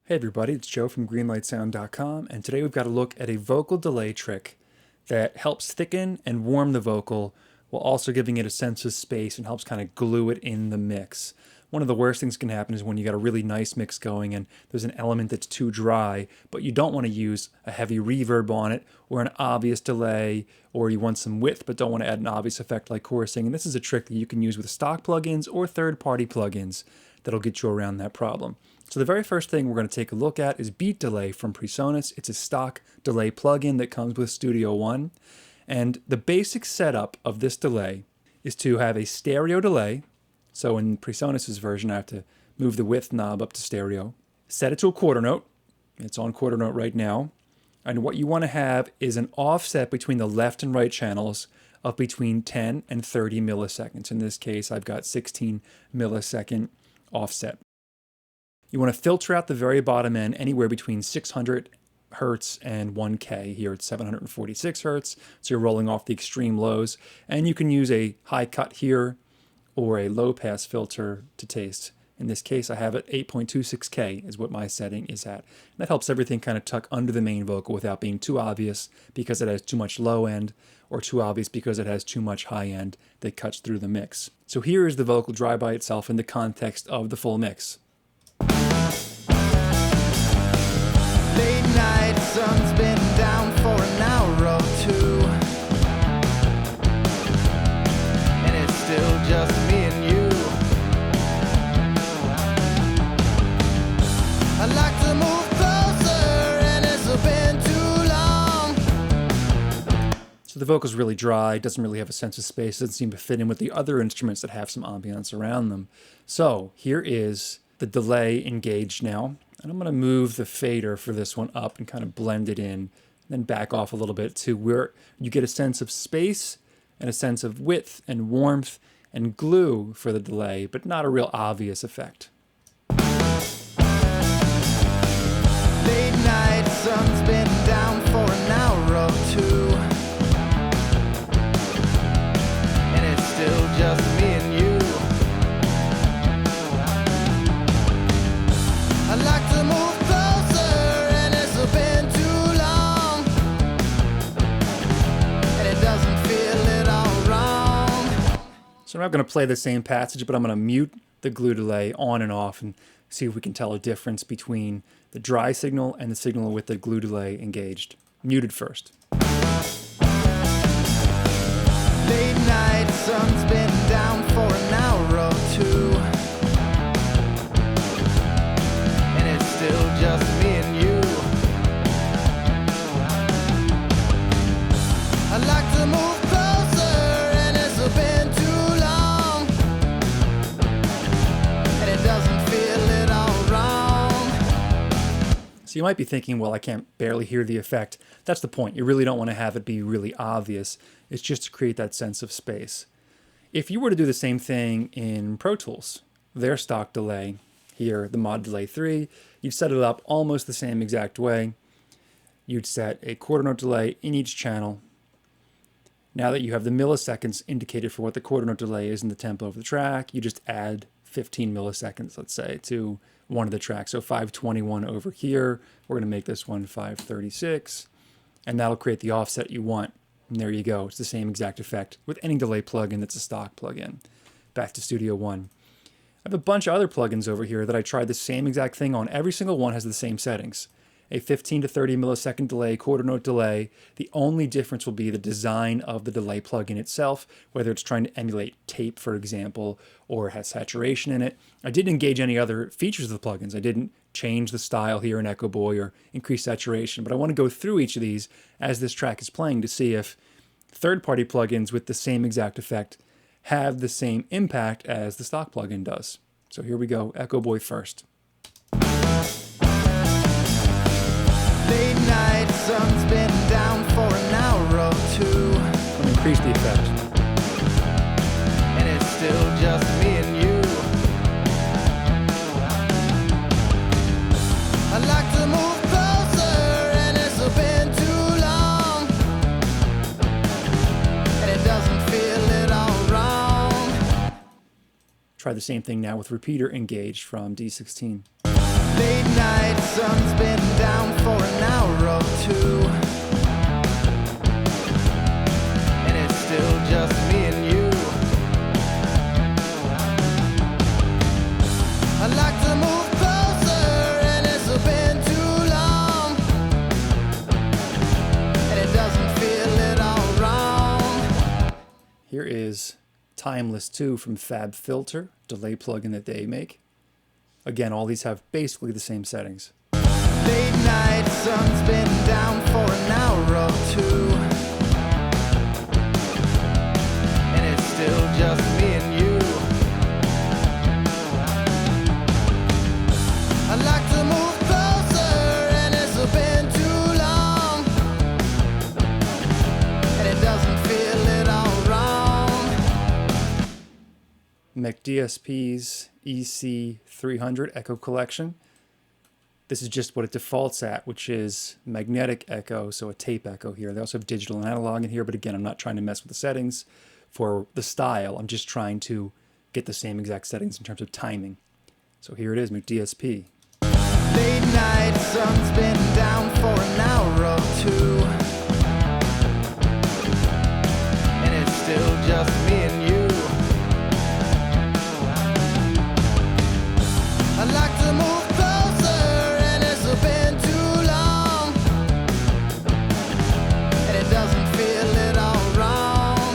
Hey everybody, it's Joe from greenlightsound.com, and today we've got a look at a vocal delay trick that helps thicken and warm the vocal while also giving it a sense of space and helps kind of glue it in the mix. One of the worst things that can happen is when you got a really nice mix going and there's an element that's too dry, but you don't want to use a heavy reverb on it or an obvious delay, or you want some width but don't want to add an obvious effect like chorusing. And this is a trick that you can use with stock plugins or third-party plugins that'll get you around that problem. So the very first thing we're going to take a look at is Beat Delay from PreSonus. It's a stock delay plugin that comes with Studio One. And the basic setup of this delay is to have a stereo delay. So in PreSonus's version, I have to move the width knob up to stereo. Set it to a quarter note. It's on quarter note right now. And what you want to have is an offset between the left and right channels of between 10 and 30 milliseconds. In this case, I've got 16 millisecond offset. You want to filter out the very bottom end anywhere between 600 hertz and 1K. Here it's 746 hertz, so you're rolling off the extreme lows. And you can use a high cut here or a low pass filter to taste. In this case, I have it 8.26K is what my setting is at. And that helps everything kind of tuck under the main vocal without being too obvious because it has too much low end, or too obvious because it has too much high end that cuts through the mix. So here is the vocal dry by itself in the context of the full mix. Late night, sun's been down for an hour or two, and it's still just me and you. I'd like to move closer, and it's been too long. So the vocal's really dry, doesn't really have a sense of space, doesn't seem to fit in with the other instruments that have some ambience around them. So here is the delay engaged now. And I'm going to move the fader for this one up and kind of blend it in, then back off a little bit to where you get a sense of space and a sense of width and warmth and glue for the delay, but not a real obvious effect. Late night, sun's been down for an hour or two, and it's still just me and you. I'd like to move closer, and it's been too long, and it doesn't feel at all wrong. So I'm not going to play the same passage, but I'm going to mute the glue delay on and off and see if we can tell a difference between the dry signal and the signal with the glue delay engaged. Muted first. Late night, sun's been down for an hour or two, and it's still just me and you. I'd like to move closer, and it's been too long, and it doesn't feel at all wrong. So you might be thinking, well, I can't barely hear the effect. That's the point. You really don't want to have it be really obvious. It's just to create that sense of space. If you were to do the same thing in Pro Tools, their stock delay, here, the Mod Delay 3, you'd set it up almost the same exact way. You'd set a quarter note delay in each channel. Now that you have the milliseconds indicated for what the quarter note delay is in the tempo of the track, you just add 15 milliseconds, let's say, to one of the tracks. So 521 over here, we're going to make this one 536, and that'll create the offset you want. And there you go. It's the same exact effect with any delay plugin that's a stock plugin. Back to Studio One. I have a bunch of other plugins over here that I tried the same exact thing on. Every single one has the same settings. A 15 to 30 millisecond delay, quarter note delay. The only difference will be the design of the delay plugin itself, whether it's trying to emulate tape, for example, or it has saturation in it. I didn't engage any other features of the plugins. I didn't change the style here in Echo Boy or increase saturation, but I want to go through each of these as this track is playing to see if third-party plugins with the same exact effect have the same impact as the stock plugin does. So here we go, Echo Boy first. Late night, sun's been down for an hour or two, I'm going to increase the effect. and it's still just me and you. I'd like to move closer, and it's been too long, and it doesn't feel at all wrong. Try the same thing now with repeater engaged from D16. Late night, is Timeless 2 from Fab Filter, delay plugin that they make. Again, all these have basically the same settings. Late night, sun's been down for an hour or two, and it's still just me and you. I'd like to move closer, and it's been too long, and it doesn't feel at all wrong. McDSP's EC300 Echo Collection. This is just what it defaults at, which is magnetic echo, so a tape echo here. They also have digital and analog in here, but again, I'm not trying to mess with the settings for the style. I'm just trying to get the same exact settings in terms of timing. So here it is, McDSP. Late night, sun's been down for an hour or two, and it's still just me and you. I'd like to move closer, and it's been too long, and it doesn't feel at all wrong.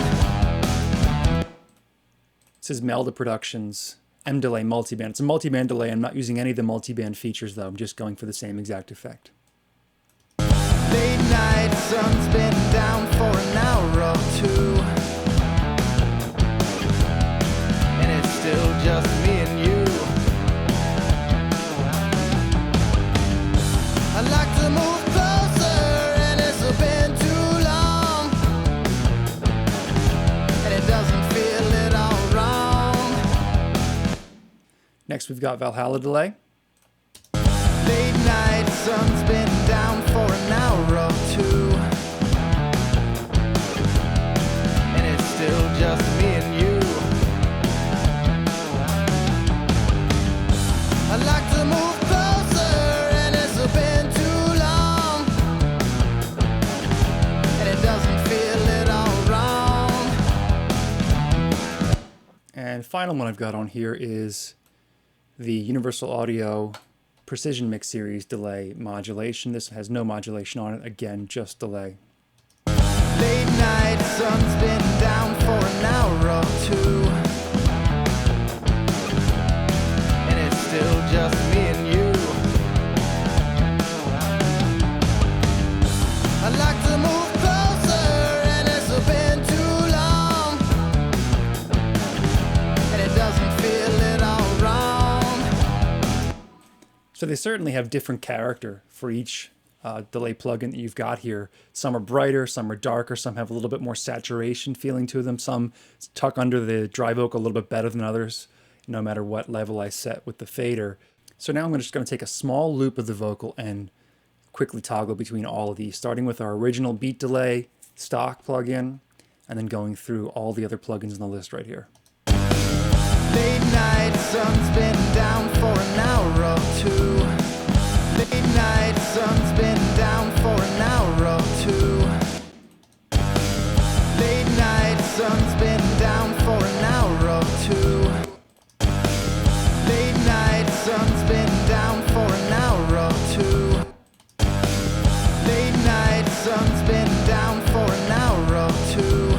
This is Melda Productions M-Delay multiband. It's a multiband delay. I'm not using any of the multiband features though. I'm just going for the same exact effect. Late night, sun's been down for an hour or two, and it's still just me and you. I'd like to move closer, and it's been too long, and it doesn't feel at all wrong. Next, we've got Valhalla delay. Late night, sun's been down for an hour or two, and it's still just me and you. I'd like to move closer, and it's been too long, and it doesn't feel at all wrong. And final one I've got on here is the Universal Audio Precision Mix Series delay modulation. This has no modulation on it. Again, just delay. Late night, sun's been down for an hour or two, and it's still just me and you. I'd like to move closer, and it's been too long, and it doesn't feel at all wrong. So they certainly have different character for each delay plugin that you've got here. Some are brighter, some are darker, some have a little bit more saturation feeling to them, some tuck under the dry vocal a little bit better than others, no matter what level I set with the fader. So now I'm just going to take a small loop of the vocal and quickly toggle between all of these, starting with our original beat delay stock plugin, and then going through all the other plugins on the list right here. Late night, sun's been down for an hour or two. Late night, sun's been down for an hour or two. Late night, sun's been down for an hour or two. Late night, sun's been down for an hour or two. Late night, sun's been down for an hour or two.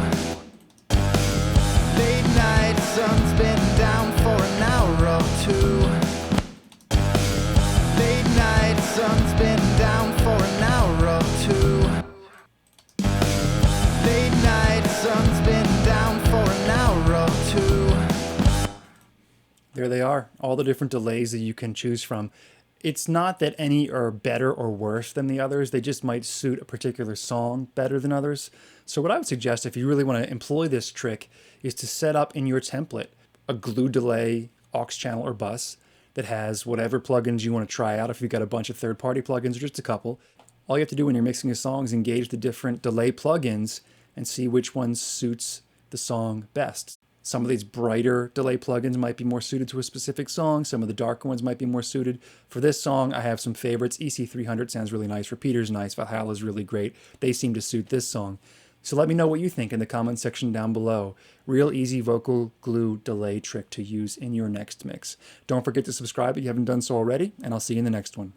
Late night, sun's been down for an hour or two. Late night, sun's been down for an hour or two. Late night, sun's been down for an hour or two. There they are, all the different delays that you can choose from. It's not that any are better or worse than the others, they just might suit a particular song better than others. So what I would suggest if you really want to employ this trick is to set up in your template a glue delay aux channel or bus that has whatever plugins you want to try out. If you've got a bunch of third-party plugins or just a couple, all you have to do when you're mixing a song is engage the different delay plugins and see which one suits the song best. Some of these brighter delay plugins might be more suited to a specific song. Some of the darker ones might be more suited. For this song, I have some favorites. EC300 sounds really nice. Repeater's nice. Valhalla is really great. They seem to suit this song. So let me know what you think in the comment section down below. Real easy vocal glue delay trick to use in your next mix. Don't forget to subscribe if you haven't done so already, and I'll see you in the next one.